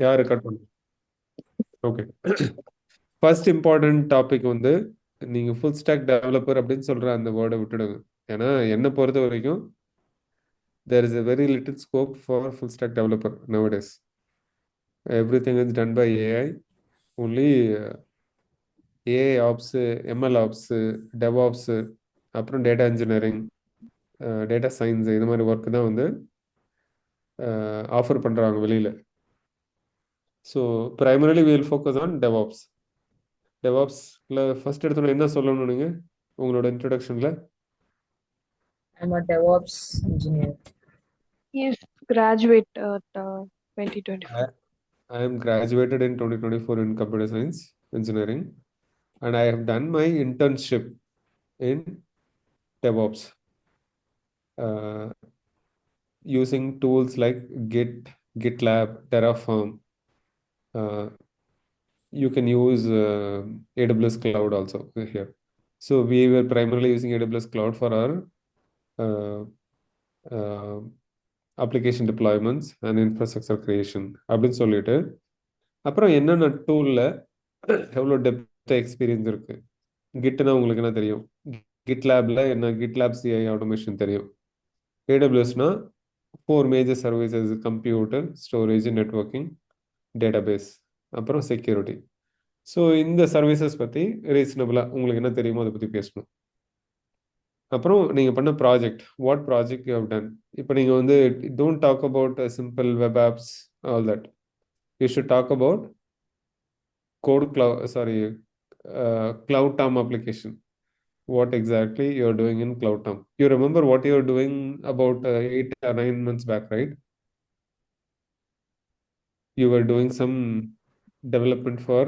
யாரு கட் பண்ணு? Okay. First important topic வந்து நீங்க ஃபுல் ஸ்டாக் டெவலப்பர் அப்படின்னு சொல்ற அந்த வேர்டை விட்டுடுங்க. ஏன்னா என்னை பொறுத்த வரைக்கும் there is a very little scope for full stack developer nowadays. Everything is done by AI. Only AI ops, ML ops, DevOps, அப்புறம் டேட்டா இன்ஜினியரிங், டேட்டா சயின்ஸ் இது மாதிரி ஒர்க் தான் வந்து ஆஃபர் பண்ணுறாங்க வெளியில். So primarily will focus on DevOps. டெவாப்ஸில் first எடுத்தோன்னே என்ன சொல்லணும் நீங்கள் உங்களோட இன்ட்ரடக்ஷனில்? I'm a DevOps engineer. Yes, graduate at 2024. I am graduated in 2024 in computer science engineering, and I have done my internship in DevOps using tools like Git, GitLab, Terraform. You can use AWS Cloud also here. So we were primarily using AWS Cloud for our uh, uh, application deployments and infrastructure creation அப்படின்னு சொல்லிட்டு அப்புறம் என்னென்ன டூலில் எவ்வளோ depth experience இருக்கு. கிட்னா உங்களுக்கு என்ன தெரியும்? கிட்லேபில் என்ன கிட்லேப் சிஐ ஆட்டோமேஷன் தெரியும். ஏடபிள்யூஎஸ்னா 4 major services: computer, storage, networking, database, அப்புறம் செக்யூரிட்டி. ஸோ இந்த சர்வீசஸ் பற்றி ரீசனபிளாக உங்களுக்கு என்ன தெரியுமோ அதை பற்றி பேசணும். அப்புறம் நீங்கள் பண்ண project, what project you have done. இப்போ நீங்கள் வந்து don't talk about simple web apps, all that. You should talk about cloud term application. What exactly you're doing in cloud term? You remember what you're doing about 8 or 9 months back, right? You were doing some development for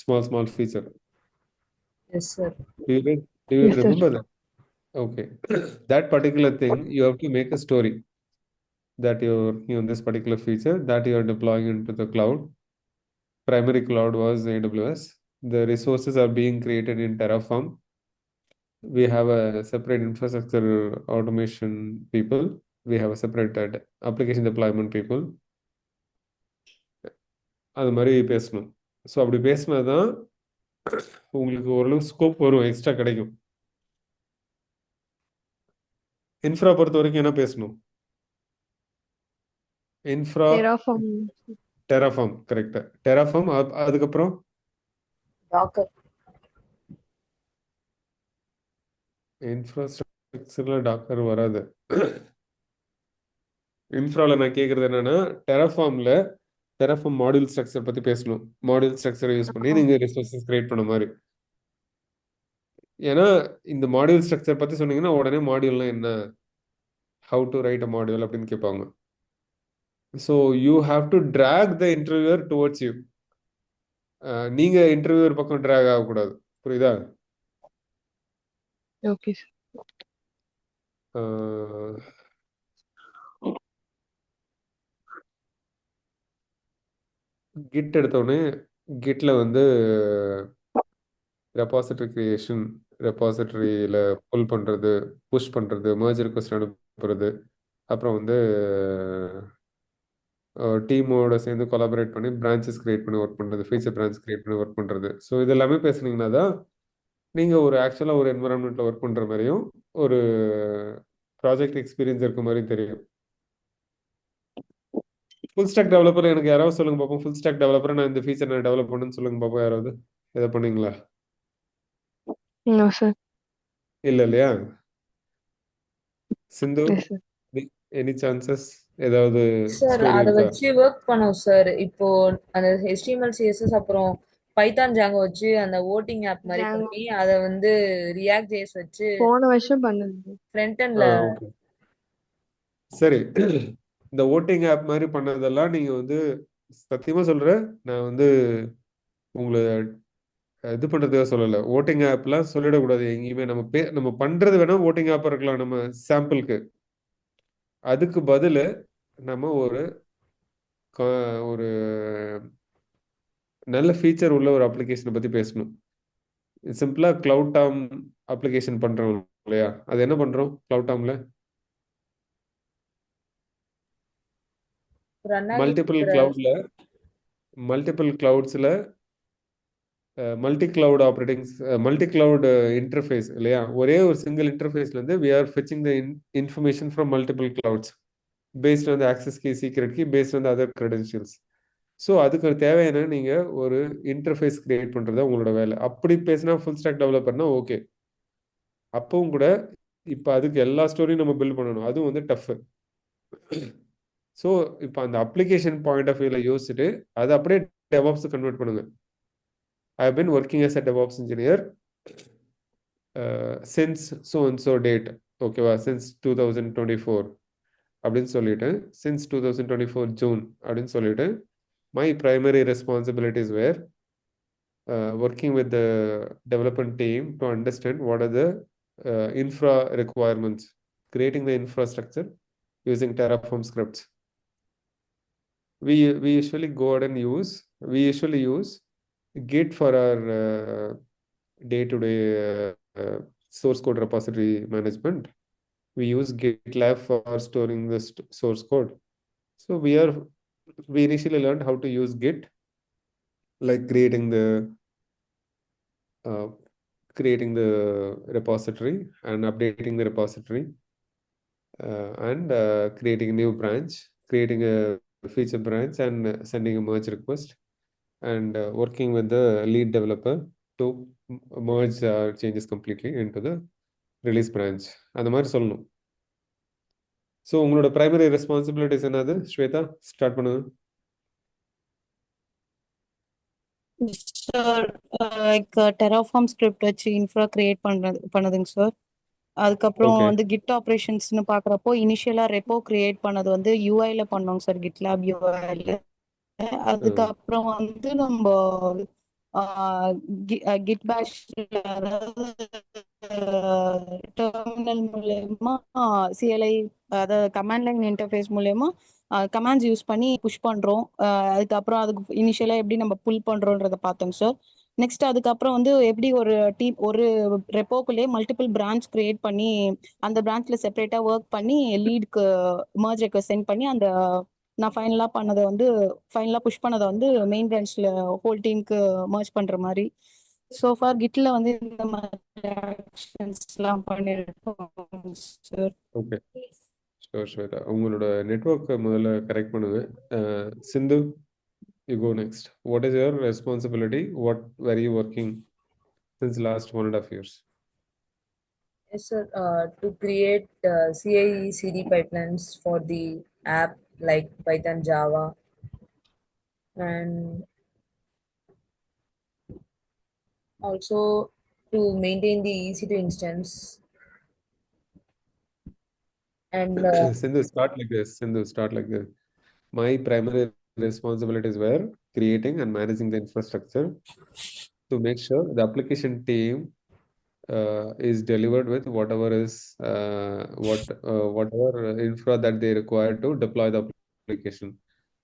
small feature. Yes, sir. Do you Yes, sir. remember that? Okay. That particular thing, you have to make a story that you're working on this particular feature that you're deploying into the cloud. Primary cloud was AWS. The resources are being created in Terraform. We have a separate infrastructure automation people. We have a separate application deployment people. அது மாதிரி பேசணும். So அப்படி பேசினா தான் உங்களுக்கு ஓரளவு scope வரும், extra கிடைக்கும். இன்ஃப்ரா பொறுத்த வரைக்கும் என்ன பேசணும்? Infra Terraform. டெராஃபார்ம், கரெக்டா. டெராஃபார்ம், அதுக்கப்புறம் Docker. இன்ஃப்ராஸ்ட்ரக்சர்ல டாக்கர் வராது. இன்ஃப்ராவில் நான் கேட்குறது என்னன்னா, டெராஃபார்ம் மாடியூல் ஸ்ட்ரக்சர் பற்றி பேசணும். மாடியூல் ஸ்ட்ரக்சரை யூஸ் பண்ணி நீங்கள் ரிசோர்ஸஸ் கிரியேட் பண்ண மாதிரி. ஏன்னா இந்த மாடியூல் ஸ்ட்ரக்சர் பற்றி சொன்னீங்கன்னா உடனே மாடியூல்னா என்ன, how to write a module அப்படின்னு கேட்பாங்க. So you have to track the interviewer towards you. நீங்கள் இன்டர்வியூவர் பக்கம் ட்ராக் ஆகக்கூடாது. புரியுதா? Okay, sir. கிட் எடுத்தோடனே கிட்ல வந்து ரெபாசிட்டரி கிரியேஷன், ரெபாசிட்டரியில் புல் பண்ணுறது, புஷ் பண்ணுறது, மர்ஜ் ரிக்வெஸ்ட் அனுப்புறது, அப்புறம் வந்து டீமோட சேர்ந்து கொலாபரேட் பண்ணி பிரான்ச்சஸ் கிரியேட் பண்ணி ஒர்க் பண்ணுறது, ஃபீச்சர் பிரான்ச் கிரியேட் பண்ணி ஒர்க் பண்ணுறது. ஸோ இது எல்லாமே பேசுனீங்கன்னா தான் நீங்கள் ஒரு ஆக்சுவலாக ஒரு என்வரான்மெண்ட்டில் ஒர்க் பண்ணுற மாதிரியும் ஒரு ப்ராஜெக்ட் எக்ஸ்பீரியன்ஸ் இருக்க மாதிரியும் தெரியும். ஃபுல் ஸ்டாக் டெவலப்பர் எனக்கு யாராவது சொல்லுங்க பார்ப்போம். ஃபுல் ஸ்டாக் டெவலப்பர் நான் இந்த ஃபீச்சர் நான் டெவலப் பண்ணுன்னு சொல்லுங்க பார்ப்போம். யாராவது எதை பண்ணீங்களா? No, sir. இல்லை இல்லையா? சிந்து, Yes, sir. Any chances? ஏதாவது சார் ஸ்டோரி அதை இருக்கா? வச்சு ஒர்க் பண்ணோம் சார். இப்போ அந்த HTML CSS அப்புறம் பைத்தான் ஜாங்கோ வச்சு அந்த ஓட்டிங் ஆப் மாதிரி Django. பண்ணி அதை வந்து ரியாக்ட் ஜேஸ் வச்சு போன வருஷம் பண்ணது. ஃப்ரண்ட் எண்ட்ல. ஓகே, சரி. இந்த ஓட்டிங் ஆப் மாதிரி பண்ணதெல்லாம் நீங்க வந்து சத்தியமா சொல்றேன், நான் வந்து உங்களை இது பண்றதுக்காக சொல்லல. ஓட்டிங் ஆப்லாம் சொல்லிடக்கூடாது எங்கேயுமே. நம்ம பண்றது வேணா ஓட்டிங் ஆப் இருக்கலாம் நம்ம சாம்பிளுக்கு. அதுக்கு பதில் நம்ம ஒரு நல்ல ஃபீச்சர் உள்ள ஒரு அப்ளிகேஷனை பத்தி பேசணும். சிம்பிளா கிளவுட் டாம் அப்ளிகேஷன் பண்றோம் இல்லையா? அது என்ன பண்றோம் கிளவுட் டாம்ல? ரன் மல்டிபிள் ஆகிட்டு மல்டிபிள் கிளவுட்ஸில் multi cloud multi cloud interface இல்லையா, ஒரே ஒரு சிங்கிள் இன்டர்ஃபேஸ்லேருந்து we are fetching the information from multiple clouds based on the access key, secret key, based on the other credentials. So அதுக்கு தேவையான நீங்கள் ஒரு இன்டர்ஃபேஸ் கிரியேட் பண்ணுறது உங்களோட வேலை. அப்படி பேசினா ஃபுல் ஸ்டாக் டெவலப்பர்னா ஓகே. அப்பவும் கூட இப்போ அதுக்கு எல்லா ஸ்டோரியும் நம்ம பில்ட் பண்ணணும், அதுவும் வந்து டஃப். ஸோ இப்போ அந்த அப்ளிகேஷன் பாயிண்ட் ஆஃப் வியூவில் யோசிச்சுட்டு அதை அப்படியே டெவாப்ஸ் கன்வெர்ட் பண்ணுங்க. I have been working as a DevOps engineer since so and so date. ஓகேவா, since 2024 அப்படின்னு சொல்லிட்டு, since 2024 June அப்படின்னு சொல்லிட்டு, my primary responsibilities were working with the development team to understand what are the infra requirements, creating the infrastructure using Terraform scripts. We usually go ahead and usually use Git for our day-to-day source code repository management. We use GitLab for storing the source code. So we initially learned how to use Git, like creating the repository and updating the repository, and creating a new branch, creating a feature branch, and sending a merge request, and working with the lead developer to merge changes completely into the release branch. அந்த மாதிரி சொல்லணும். So உங்களோட primary responsibilities என்னது Shweta? Start பண்ணுங்க. Sir like terraform script வச்சு infra create பண்ணதுங்க sir. அதுக்கப்புறம் வந்து kit ஆப்ரேஷன்ஸ்னு பார்க்குறப்போ இனிஷியலாக ரெப்போ கிரியேட் பண்ணது வந்து யூஐல பண்ணோங்க சார், கிட்லாப் யூஐல. அதுக்கப்புறம் வந்து நம்ம கிட் பேஷ்ல, அதாவது டெர்மினல் மூலயமா சிஎல்ஐ, அதாவது கமாண்ட் லைன் இன்டர்ஃபேஸ் மூலயமா கமாண்ட்ஸ் யூஸ் பண்ணி புஷ் பண்றோம். அதுக்கப்புறம் அதுக்கு இனிஷியலா எப்படி நம்ம புல் பண்றோன்றத பார்த்தோங்க சார். நெக்ஸ்ட் அதுக்கப்புறம் வந்து எப்படி ஒரு ஒரு ரெப்போக்குள்ளேயே மல்டிபிள் பிரான்ச் கிரியேட் பண்ணி அந்த பிரான்ச்ல செப்பரேட்டா ஒர்க் பண்ணி லீடுக்கு மர்ஜ் ரெக்வெஸ்ட் சென்ட் பண்ணி அந்த நான் ஃபைனலாக புஷ் பண்ணதை வந்து மெயின் பிரான்ச்ல ஹோல் டீமுக்கு மர்ஜ் பண்ற மாதிரி. ஸோ ஃபார் கிட்ல வந்து இந்த மாதிரி ஆக்ஷன்ஸ்லாம் பண்ணிருக்கோம் சார். Okay, sure Shweta. உங்களோட நெட்வொர்க்கை முதல்ல கரெக்ட் பண்ணுங்க. சிந்து, you go next. What is your responsibility? What were you working since last 1.5 years? Yes, sir. To create CI/CD pipelines for the app like Python, Java, and also to maintain the EC2 instance. And Sindhu, start like this. My primary responsibilities were creating and managing the infrastructure to make sure the application team is delivered with whatever infra that they require to deploy the application.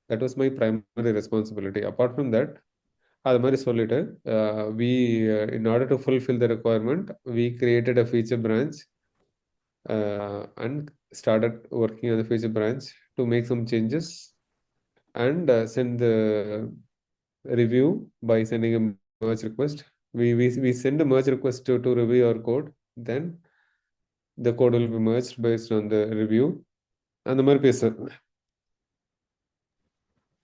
That was my primary responsibility. Apart from that, அது மாதிரி சொல்லிட்டு in order to fulfill the requirement, we created a feature branch and started working on the feature branch to make some changes and send the review by sending a merge request. We send a merge request to review our code. Then the code will be merged based on the review. அந்த மாதிரி பேச.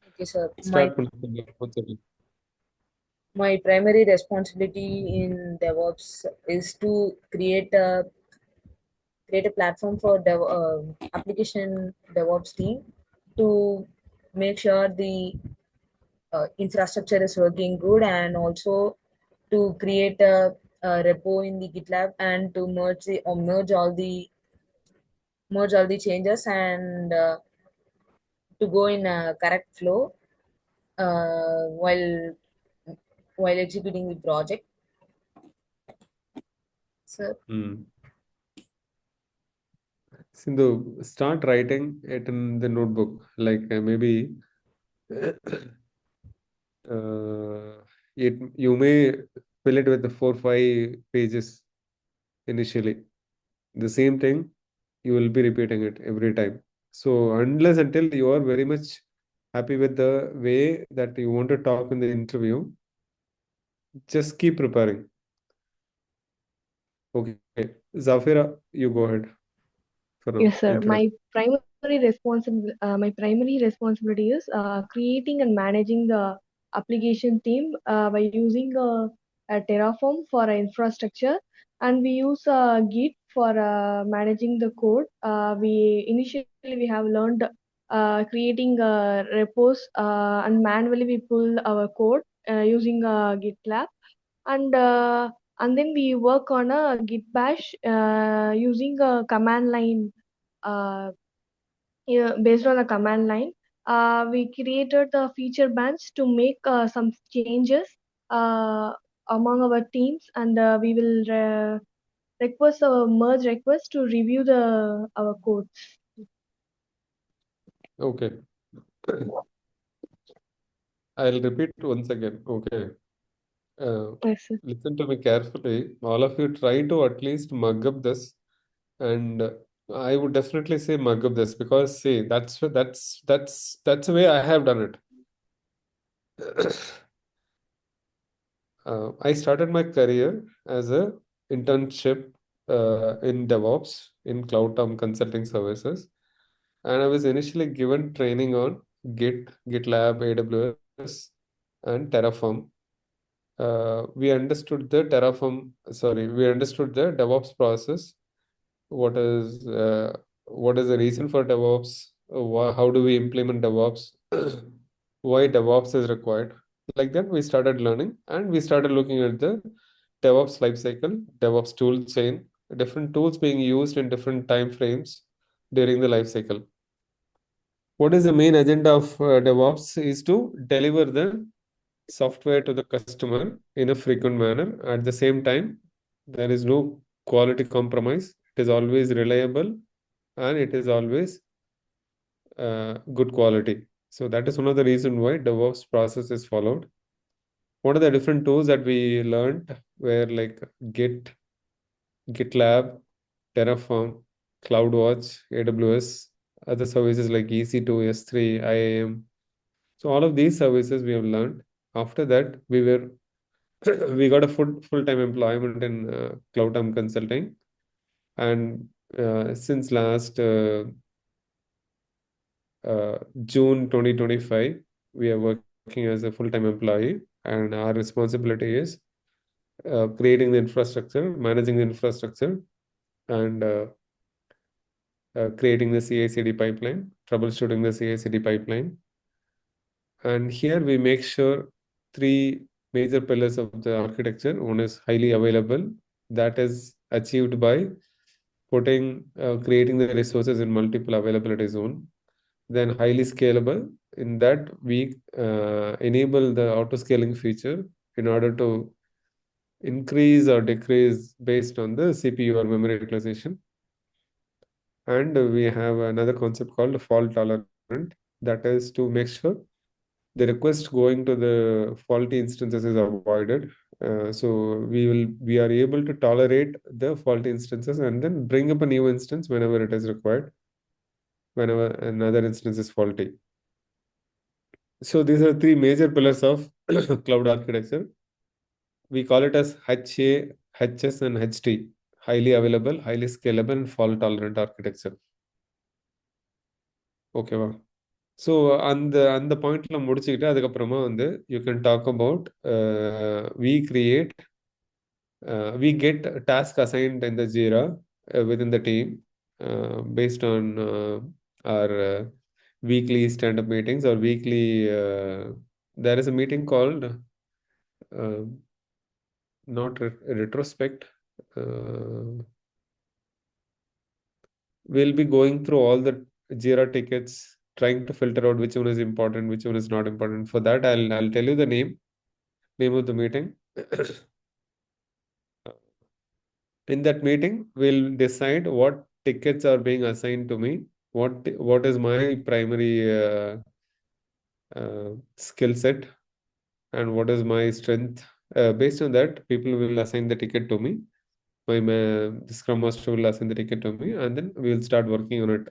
Okay, sir. Start பண்ணுங்க. My primary responsibility in DevOps is to create a platform for application DevOps team to make sure the infrastructure is working good, and also to create a repo in the GitLab and to merge all the changes, and to go in a correct flow while executing the project. Sir. Sindhu, start writing it in the notebook, like maybe you may fill it with the 4-5 pages initially. The same thing, you will be repeating it every time. So unless until you are very much happy with the way that you want to talk in the interview, just keep preparing. Okay. Zafira, you go ahead for the Yes, sir. introduction. My primary responsibility is creating and managing the application team by using a Terraform for infrastructure, and we use Git for managing the code. We have learned creating repos and manually we pull our code using GitLab, and then we work on a Git bash using a command line. Based on a command line, we created the feature bands to make some changes uh, among our teams, and we will request a merge request to review our codes. Okay. I'll repeat once again. Okay. Yes, sir. Listen to me carefully. All of you try to at least mug up this, and I would definitely say mug up this, because see, that's the way I have done it. I started my career as a internship in DevOps in Cloud Term Consulting Services, and I was initially given training on Git, GitLab, AWS, and Terraform. We understood the DevOps process. What is the reason for DevOps? How do we implement DevOps? Why DevOps is required? Like that, we started learning, and we started looking at the DevOps lifecycle, DevOps tool chain, different tools being used in different time frames during the lifecycle. What is the main agenda of DevOps is to deliver the software to the customer in a frequent manner. At the same time, there is no quality compromise. It is always reliable, and it is always good quality. So that is one of the reasons why DevOps process is followed. What are the different tools that we learned were like Git, GitLab, Terraform, CloudWatch, AWS, other services like EC2, S3, IAM. So all of these services we have learned. After that, we got a full-time employment in Cloud Term Consulting, and since last June 2025, we are working as a full-time employee, and our responsibility is creating the infrastructure, managing the infrastructure, and creating the CI/CD pipeline, troubleshooting the CI/CD pipeline. And here we make sure three major pillars of the architecture. One is highly available. That is achieved by creating the resources in multiple availability zone. Then highly scalable. In that, we enable the auto-scaling feature in order to increase or decrease based on the CPU or memory utilization. And we have another concept called fault tolerant. That is to make sure the request going to the faulty instances is avoided. So we are able to tolerate the faulty instances and then bring up a new instance whenever it is required, whenever another instance is faulty. So these are three major pillars of cloud architecture. We call it as HA, HS, and HT. Highly available, highly scalable, and fault tolerant architecture. ஓகேவா? So அந்த பாயிண்ட்ல முடிச்சுக்கிட்டு அதுக்கப்புறமா வந்து you can talk about we get task assigned in the Jira within the team based on our weekly stand-up meetings or weekly there is a meeting called not retrospect. We'll be going through all the Jira tickets, trying to filter out which one is important, which one is not important. For that, I'll tell you the name of the meeting. In that meeting, we'll decide what tickets are being assigned to me, what is my primary skill set, and what is my strength. Based on that, people will assign the ticket to me. The Scrum Master will assign the ticket to me, and then we'll start working on it.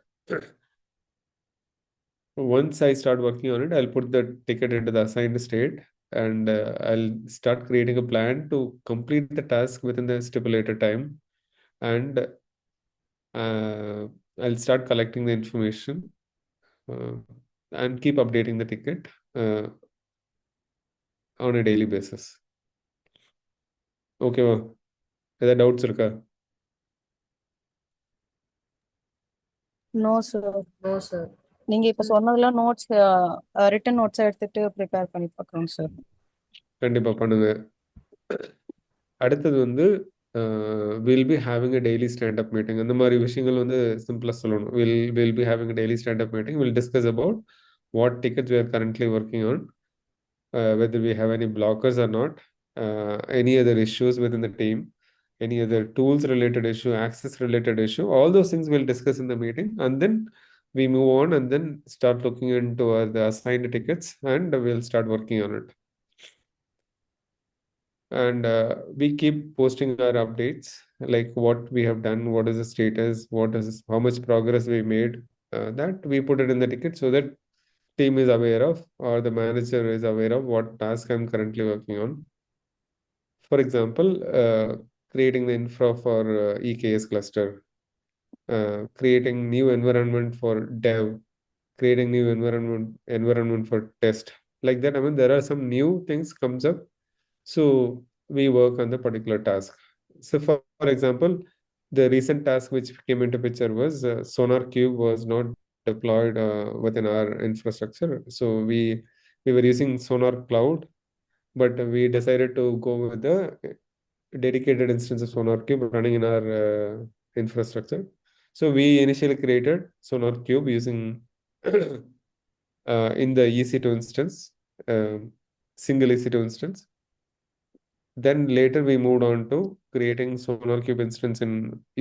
once I start working on it, I'll put the ticket into the assigned state, and I'll start creating a plan to complete the task within the stipulated time, and I'll start collecting the information and keep updating the ticket on a daily basis. ஓகேவா? ஏதாவது doubts இருக்கா? No sir. No, sir. நீங்க இப்ப சொன்னதுல notes written notes எடுத்துட்டு prepare பண்ணி பார்க்குறோம் சார். கண்டிப்பா பண்ணுங்க. அடுத்தது வந்து will be having a daily standup meeting. அந்த மாதிரி விஷயங்கள் வந்து சிம்பிளா சொல்லணும். Will be having a daily standup meeting. Will discuss about what tickets we are currently working on, whether we have any blockers or not, any other issues within the team, any other tools related issue, access related issue. All those things we'll discuss in the meeting, and then we move on and then start looking into the assigned tickets, and we'll start working on it. And we keep posting our updates, like what we have done, what is the status, how much progress we made, that we put it in the ticket so that team is aware of, or the manager is aware of what task I'm currently working on. For example, creating the infra for EKS cluster, creating new environment for dev, creating new environment for test, like that. I mean, there are some new things comes up, so we work on the particular task. So for example, the recent task which came into picture was Sonar Cube was not deployed within our infrastructure. So we were using Sonar Cloud, but we decided to go with the dedicated instance of Sonar Cube running in our infrastructure. So we initially created Sonar Cube using in the EC2 instance, single EC2 instance. Then later we moved on to creating Sonar Cube instance in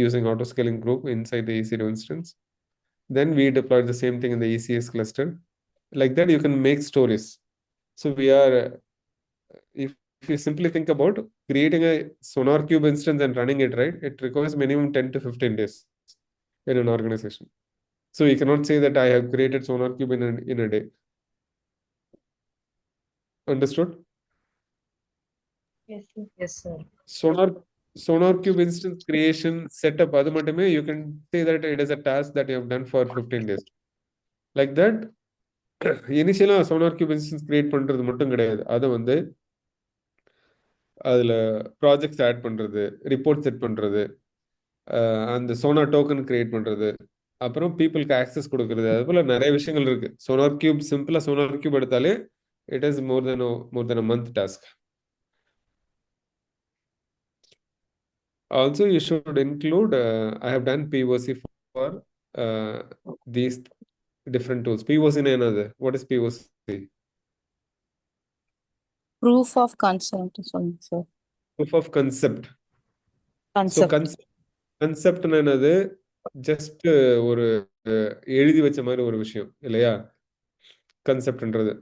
using autoscaling group inside the EC2 instance. Then we deployed the same thing in the ECS cluster. Like that, you can make stories. So we are, if you simply think about creating a Sonar Cube instance and running it, right, it requires minimum 10 to 15 days in an organization. So you cannot say that I have created Sonar Cube in a day. Understood? Yes, sir. Yes, sir. Sonar Cube instance creation setup, அது மட்டுமே you can say that it is a task that you have done for 15 days. Like that, இனிஷியலா Sonar Cube instance create பண்றது மட்டும் கிடையாது. அதை வந்து அதுல projects add பண்றது, ரிப்போர்ட் செட் பண்றது, அந்த சோனார் டோக்கன் கிரியேட் பண்றது, அப்புறம் பீப்புளுக்கு ஆக்சஸ் கொடுக்கறது, அது போல நிறைய விஷயங்கள் இருக்கு. சோனார் கியூப் சிம்பிளா சோனார் கியூப் எடுத்தாலே it is more then a month task. Also, you should include, I have done POC for these different tools. POC is another. What is POC? Proof of concept சொல்லுங்க sir. Proof of concept. So concept கன்செப்ட்னா என்னது? Just ஒரு எழுதி வச்ச மாதிரி ஒரு விஷயம் இல்லையா கன்செப்ட்ன்றது.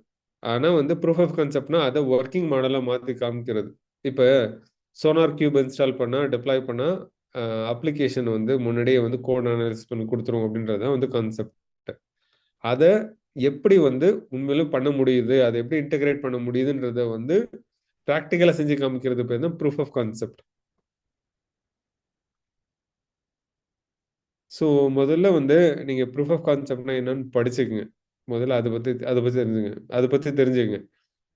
ஆனா வந்து ப்ரூஃப் ஆஃப் கன்செப்ட்னா அதை ஒர்க்கிங் மாடலா மாத்தி காமிக்கிறது. இப்ப சோனார் கியூப் இன்ஸ்டால் பண்ணா டிப்ளாய் பண்ணா அப்ளிகேஷன் வந்து முன்னாடியே வந்து கோட் அனாலிசிஸ் பண்ணி கொடுத்துரும் அப்படின்றத வந்து கான்செப்ட். அதை எப்படி வந்து உண்மையிலும் பண்ண முடியுது, அதை எப்படி இன்டகிரேட் பண்ண முடியுதுன்றத வந்து ப்ராக்டிக்கலா செஞ்சு காமிக்கிறது பேர் தான் ப்ரூஃப் ஆஃப் கான்செப்ட். ஸோ முதல்ல வந்து நீங்க ப்ரூஃப் ஆஃப் கான்செப்ட்னா என்னன்னு படிச்சுக்கங்க. முதல்ல அதை பத்தி தெரிஞ்சுக்கங்க.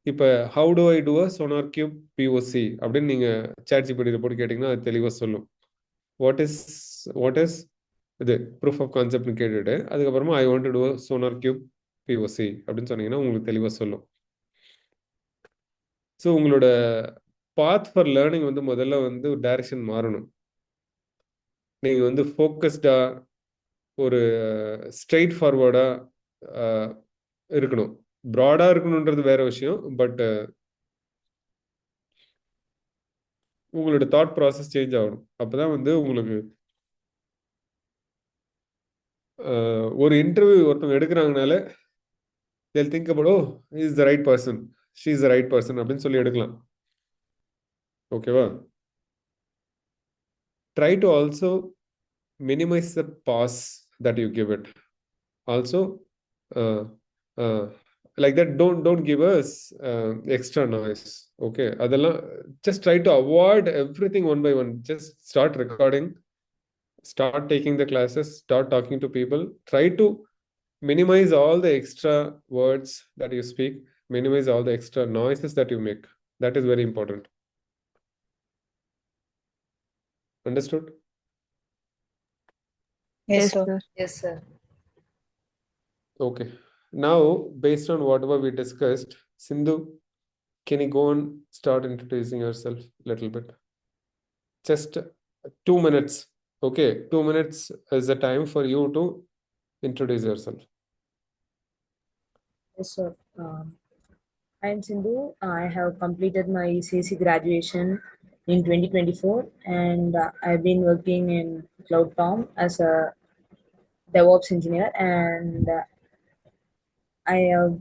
இப்போ how to I do a SonarQube POC அப்படின்னு நீங்க ChatGPT போட்டு கேட்டீங்கன்னா அது தெளிவாக சொல்லும். வாட் இஸ் இது ப்ரூஃப் ஆஃப் கான்செப்ட்னு கேட்டுட்டு அதுக்கப்புறமா I want to do a SonarQube POC அப்படின்னு சொன்னீங்கன்னா உங்களுக்கு தெளிவாக சொல்லும். ஸோ உங்களோட பாத் ஃபார் லேர்னிங் வந்து முதல்ல வந்து டைரக்ஷன் மாறணும். நீங்க வந்து ஃபோக்கஸ்டா ஒரு ஸ்ட்ரெயிட் ஃபார்வர்டா இருக்கணும். ப்ராடா இருக்கணுன்றது வேற விஷயம். பட் உங்களோட தாட் ப்ராசஸ் சேஞ்ச் ஆகணும். அப்பதான் வந்து உங்களுக்கு ஒரு இன்டர்வியூ ஒருத்தவங்க எடுக்கிறாங்கனால they'll think about, oh, he is the right person, she is the right person அப்படின்னு சொல்லி எடுக்கலாம். ஓகேவா? Try to also minimize the pause that you give it. Also, like that, don't give us extra noise. Okay, அதெல்லாம் just try to avoid everything one by one. Just start recording, start taking the classes, start talking to people. Try to minimize all the extra words that you speak, minimize all the extra noises that you make. That is very important. Understood? Yes, Yes, sir. sir. Yes, sir. Okay. Now, based on whatever we discussed, Sindhu, can you go and start introducing yourself a little bit? Just 2 minutes. Okay, 2 minutes is the time for you to introduce yourself. Yes, sir. I'm Sindhu. I have completed my CSC graduation in 2024, and I've been working in CloudTom as a DevOps engineer, and I have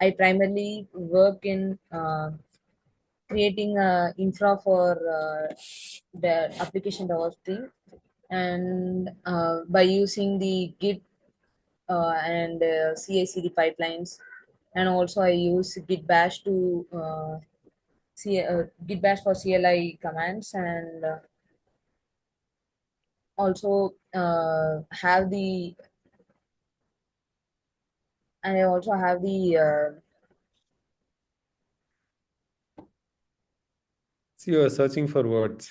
I primarily work in creating a infra for the application DevOps team, and by using the Git and CI/CD pipelines, and also I use Git Bash to Git Bash for CLI commands, and also have the and I also have the See, you are searching for words.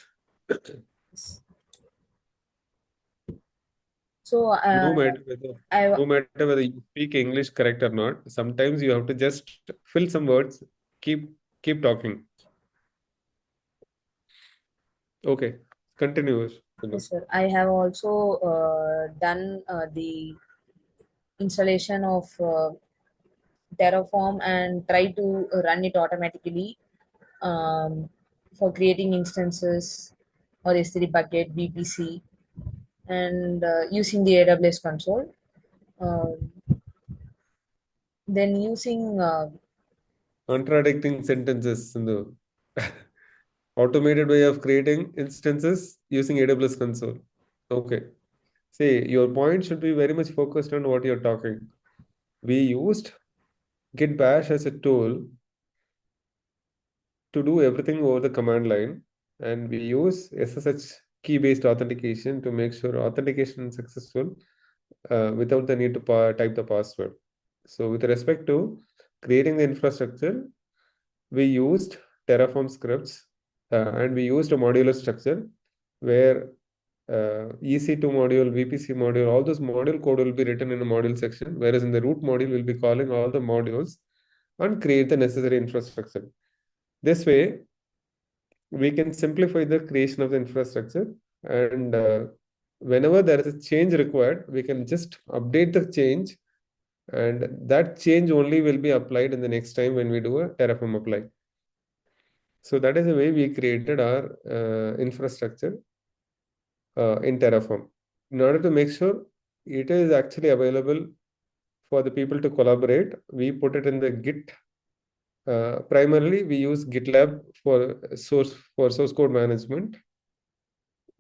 so No matter whether, I no matter whether you speak English correct or not, sometimes you have to just fill some words, keep talking. Okay, continue. Sindhu. yes, sir. I have also done the installation of Terraform and try to run it automatically for creating instances or S3 bucket, VPC, and using the AWS console. Um, then using Contradicting sentences, Sindhu. Automated way of creating instances using AWS console. Okay. See, your point should be very much focused on what you're talking. We used Git Bash as a tool to do everything over the command line, and we use SSH key-based authentication to make sure authentication is successful without the need to type the password. So with respect to creating the infrastructure, we used Terraform scripts and we used a modular structure where EC2 module, VPC module, all those module code will be written in a module section, whereas in the root module, we'll be calling all the modules and create the necessary infrastructure. This way, we can simplify the creation of the infrastructure, and whenever there is a change required, we can just update the change, and that change only will be applied in the next time when we do a Terraform apply. So that is the way we created our infrastructure in Terraform. In order to make sure it is actually available for the people to collaborate, we put it in the Git. Primarily, we use GitLab for source code management.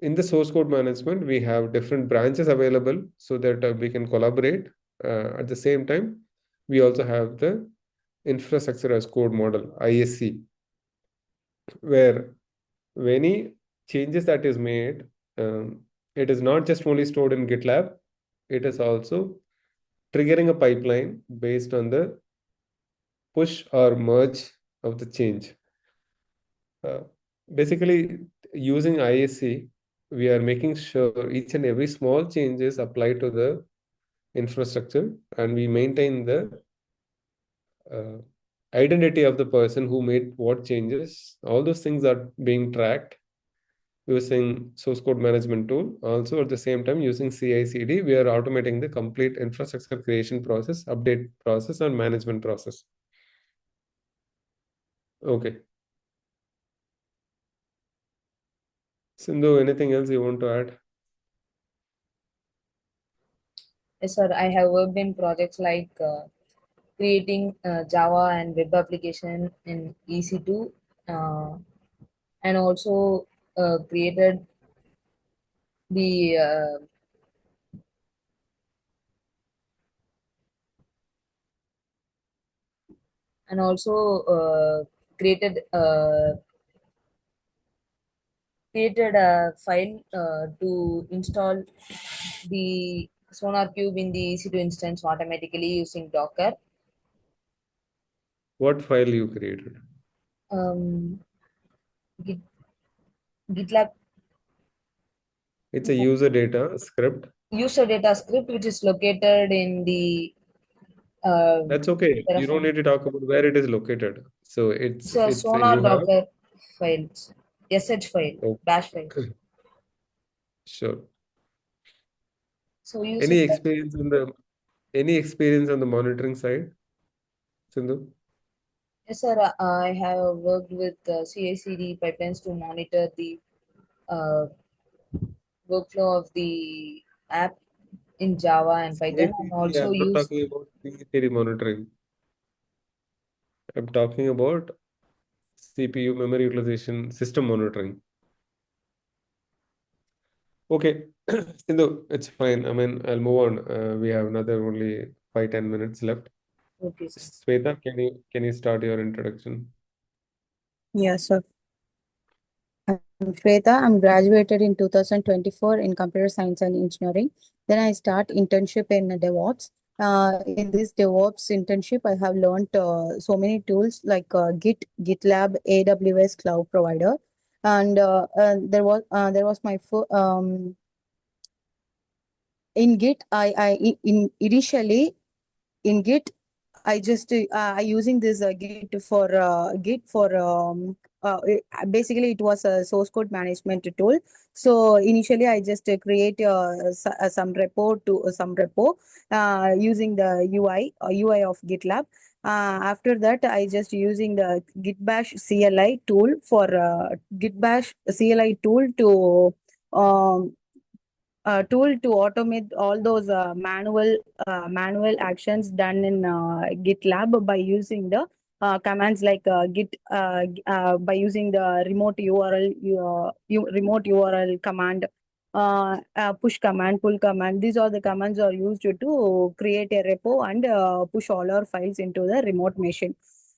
In the source code management, we have different branches available so that we can collaborate. At the same time, we also have the infrastructure as code model, ISC, where any changes that is made, it is not just only stored in GitLab, it is also triggering a pipeline based on the push or merge of the change. Basically, using ISC, we are making sure each and every small changes apply to the infrastructure, and we maintain the identity of the person who made what changes. All those things are being tracked using source code management tool. Also, at the same time, using CI/CD, we are automating the complete infrastructure creation process, update process, and management process. Okay. Sindhu, anything else you want to add? yes, sir. I have worked in projects like creating Java and web application in EC2, and also created the and also created a file to install the Sonar Cube in the EC2 instance automatically using Docker. What file you created? Git, GitLab It's a user data script. user data script which is located in the uh, That's okay. You don't Terraform. need to talk about where it is located. So it's So Sonar you have. Docker files, sh file, Oh, bash file. sure. So using Any that, experience on the monitoring side, Sindhu? yes, sir, I have worked with CI/CD pipelines to monitor the uh, workflow of the app in Java and Python, and CI/CD, also I'm not use. talking about CI/CD monitoring. I'm talking about CPU memory utilization system monitoring. Okay, Sindhu, it's fine. I mean, I'll move on. We have another only 5-10 minutes left. Okay, sir. Sweta, can you start your introduction? Yes, sir. I'm Shweta. I'm graduated in 2024 in computer science and engineering. Then I start internship in DevOps. In this DevOps internship, I have learned so many tools like Git, GitLab, AWS cloud provider, and there was my in Git. In initially in Git, I using this Git for basically it was a source code management tool. So initially I just create some repo using the UI of GitLab. After that, I just using the Git Bash CLI tool for Git Bash CLI tool to automate all those manual actions done in GitLab by using the commands like by using the remote URL command, push command, pull command. These are the commands are used to create a repo and push all our files into the remote machine.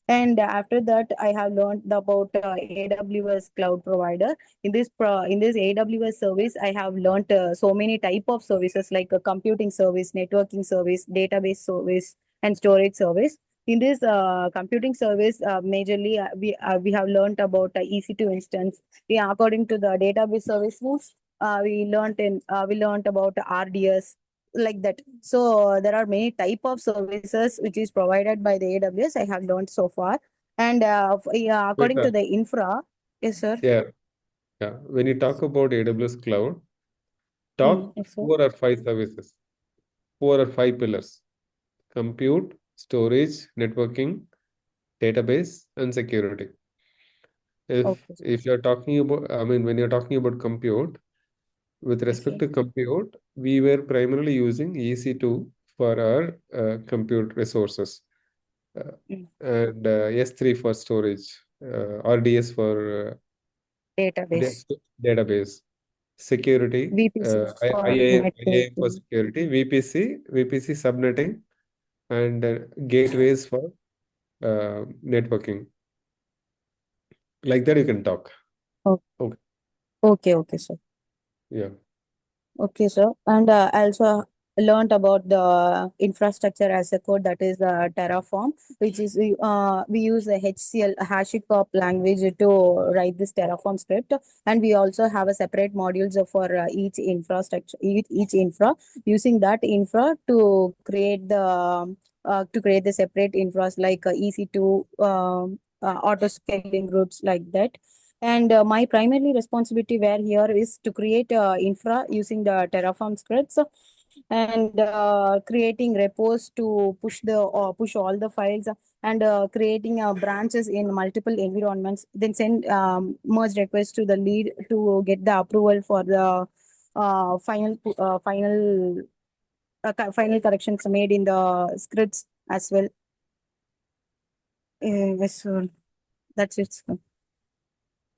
And after that, I have learned about AWS cloud provider. In this AWS service, I have learned so many type of services like a computing service, networking service, database service, and storage service. In this computing service, majorly we have learned about EC2 instance. According to the database service rules, we learned about RDS, like that. So there are many type of services which is provided by the AWS. I have learned so far, and according to Sweta, the infra, yes, sir. yeah. When you talk about AWS cloud, talk Yes, sir. 4 or 5 services, 4 or 5 pillars: compute, storage, networking, database, and security. Okay. If you're talking about, I mean, when you're talking about compute, with Yes, respect sir. to compute, we were primarily using EC2 for our compute resources, and S3 for storage, RDS for Database. database. Security, VPC for IAM for networking. security, VPC subnetting, and gateways for networking. Like that, you can talk. Oh, Okay. okay, sir. Yeah. Okay, sir. And I also learned about the infrastructure as a code, that is Terraform, which is we use the HCL HashiCorp language to write this Terraform script, and we also have a separate modules for each infrastructure, each infra, using that infra to create the separate infras like EC2 auto scaling groups, like that. And my primary responsibility where here is to create infra using the Terraform scripts, and creating repos to push all the files, and creating branches in multiple environments. Then send merge requests to the lead to get the approval for the final corrections made in the scripts as well. Yes, sir. That's it, sir.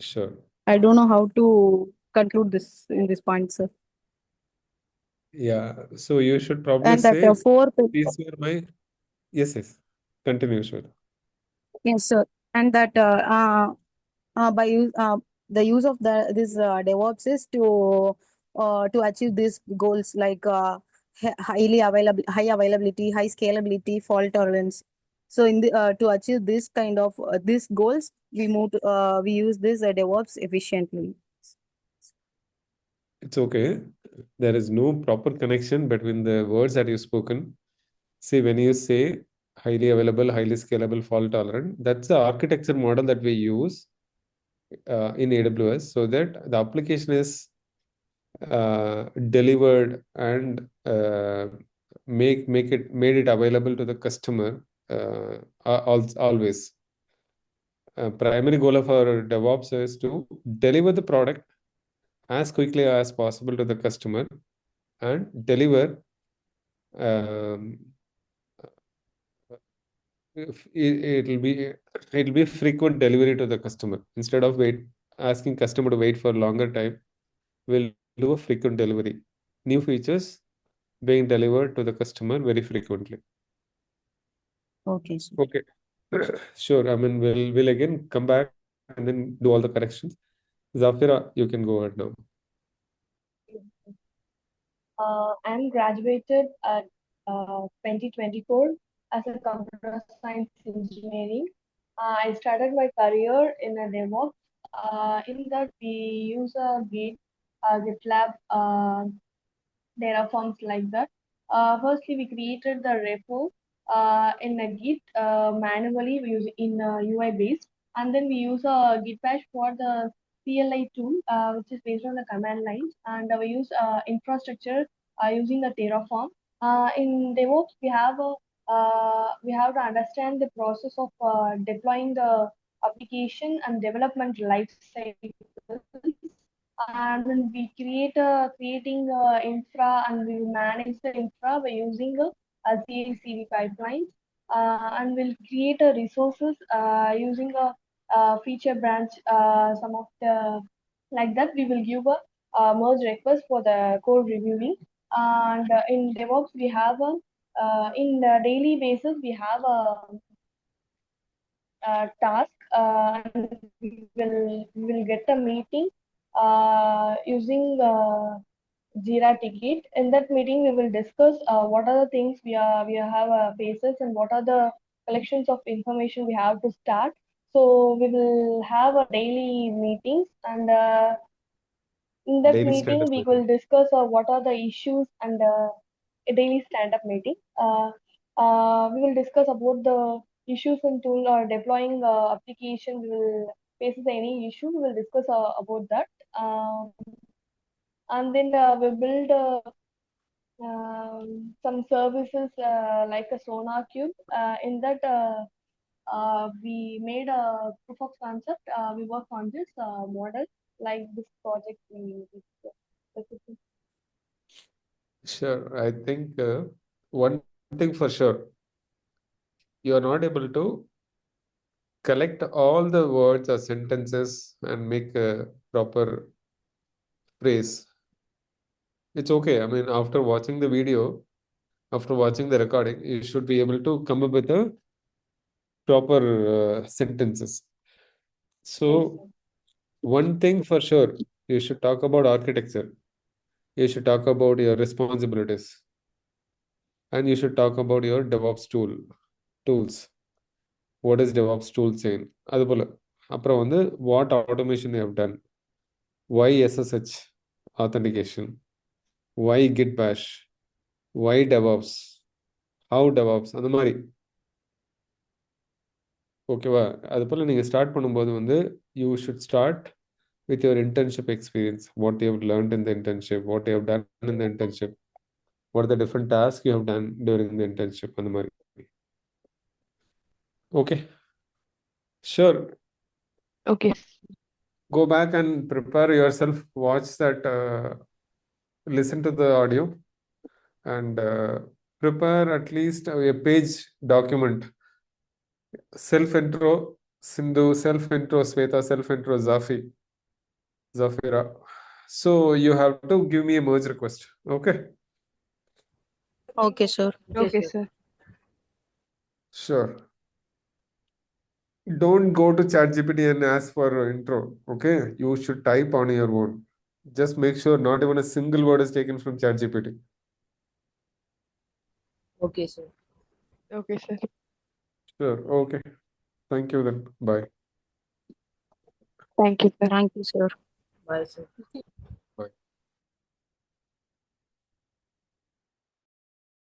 Sure. I don't know how to conclude this in this point, sir. Yeah. So you should probably And that say, four these were my. Yes. Continue, sure. Yes, sir. And that the use of this DevOps is to achieve these goals like high availability, high scalability, fault tolerance. So in the to achieve this kind of these goals, we use this DevOps efficiently. It's okay. There is no proper connection between the words that you've spoken. See, when you say highly available, highly scalable, fault tolerant, that's the architecture model that we use in AWS so that the application is delivered and made it available to the customer always. Primary goal of our DevOps is to deliver the product as quickly as possible to the customer and deliver it'll be frequent delivery to the customer. Instead of asking customer to wait for a longer time, we'll do a frequent delivery. New features being delivered to the customer very frequently. Okay, sir. Okay. Sure. I mean, we'll again come back and then do all the corrections. Zafira, you can go ahead now. I'm graduated at 2024 as a computer science engineering. I started my career in a DevOps. In that we use a GitLab, Terraforms like that. Firstly, we created the repo in a Git manually we use in UI based, and then we use a Git bash for the CLI tool, which is based on the command lines, and we use infrastructure using a Terraform. In DevOps, we have to understand the process of deploying the application and development life cycle, and then we creating infra, and we will manage the infra by using a CI/CD pipelines, and we'll create a resources using a feature branch. Some of the like that we will give a merge request for the code reviewing. And in DevOps we have a in the daily basis we have a task, and we will get a meeting using Jira ticket. In that meeting, we will discuss what are the things we have faces, and what are the collections of information we have to start. So we will have a daily meetings, and in that Daily meeting stand-up we meeting. will discuss what are the issues, and a daily stand-up meeting. We will discuss about the issues in tool or deploying application. We will faces any issue. We will discuss about that. And then we build some services like a Sonar Cube. In that, we made a proof of concept. We work on this model, like this project. Sure. I think one thing for sure, you are not able to collect all the words or sentences and make a proper phrase. It's okay. I mean, after watching the video, after watching the recording, you should be able to come up with a proper sentences. So, one thing for sure, you should talk about architecture. You should talk about your responsibilities. And you should talk about your DevOps tools. What is DevOps tool chain? அதுபோல அப்புறம் வந்து what automation you have done, why SSH authentication, why Git bash, why DevOps, how DevOps, அந்த மாதிரி ஓகேவா? அது போல் நீங்கள் start பண்ணும்போது வந்து you should start with your internship experience, what you have learned in the internship, what you have done in the internship, what are the different tasks you have done during the internship, அந்த மாதிரி. Okay, sure. Okay. Go back and prepare yourself, watch that, listen to the audio, and prepare at least a page document. Self-intro, Sindhu, self-intro, Sweta, self-intro, Zafira. So you have to give me a merge request. Okay? Okay, sir. Okay, sir. Sure. don't go to ChatGPT and ask for intro. Okay, you should type on your own. Just make sure not even a single word is taken from ChatGPT. Okay, sir. Okay, sir. Sure. Okay. Thank you then. Bye. Thank you, sir. Thank you, sir. Bye, sir.